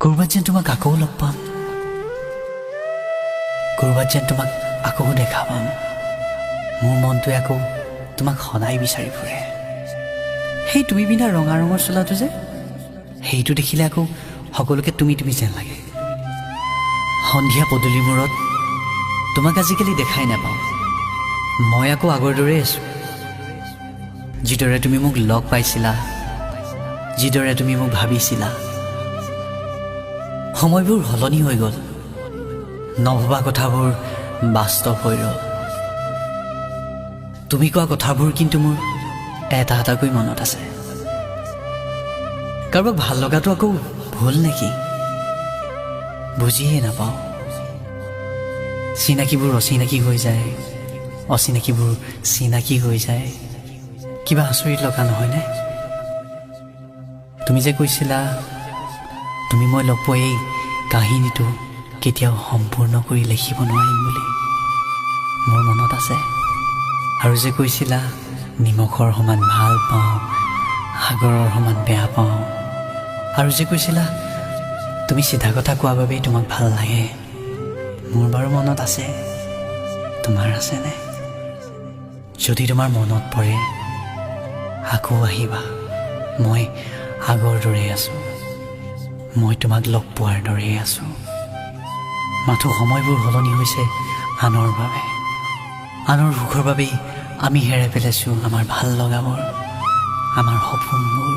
ক'ৰবাত যেন তোমাক আকৌ লগ পাম, ক'ৰবাত যেন তোমাক আকৌ দেখা পাম। মোৰ মনটোৱে আকৌ তোমাক সদায় বিচাৰি ফুৰে। সেই তুমি পিন্ধা ৰঙা ৰঙৰ চোলাটো যে, সেইটো দেখিলে আকৌ সকলোকে তুমি তুমি যেন লাগে। সন্ধিয়া পদূলিৰ মূৰত তোমাক আজিকালি দেখাই নাপাওঁ। মই আকৌ আগৰ দৰেই আছোঁ। যিদৰে তুমি মোক লগ পাইছিলা, যিদৰে তুমি মোক ভাবিছিলা, সময়বোৰ সলনি হৈ গ'ল। নভবা কথাবোৰ বাস্তৱ হৈ ৰ'ল। তুমি কোৱা কথাবোৰ কিন্তু মোৰ এটা এটাকৈ মনত আছে। কাৰোবাক ভাল লগাটো আকৌ ভুল নেকি? বুজিয়ে নাপাওঁ। চিনাকিবোৰ অচিনাকি হৈ যায়, অচিনাকিবোৰ চিনাকি হৈ যায়। কিবা আচৰিত লগা নহয়নে? তুমি যে কৈছিলা তুমি মই লগ পোৱা এই কাহিনীটো কেতিয়াও সম্পূৰ্ণ কৰি লিখিব নোৱাৰিম বুলি। মোৰ মনত আছে। আৰু যে কৈছিলা নিমখৰ সমান ভাল পাওঁ, সাগৰৰ সমান বেয়া পাওঁ। আৰু যে কৈছিলা তুমি চিধা কথা কোৱা বাবেই তোমাক ভাল লাগে। মোৰ বাৰু মনত আছে, তোমাৰ আছেনে? যদি তোমাৰ মনত পৰে আকৌ আহিবা। মই আগৰ দৰেই আছোঁ, মই তোমাক লগ পোৱাৰ দৰেই আছোঁ। মাথো সময়বোৰ সলনি হৈছে আনৰ বাবে, আনৰ সুখৰ বাবেই আমি হেৰাই পেলাইছোঁ আমাৰ ভাল লগাবোৰ, আমাৰ সপোনবোৰ।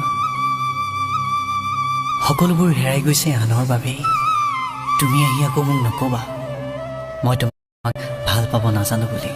সকলোবোৰ হেৰাই গৈছে আনৰ বাবেই। তুমি আহি আকৌ মোক নক'বা মই তোমাক ভাল পাব নাজানো বুলি।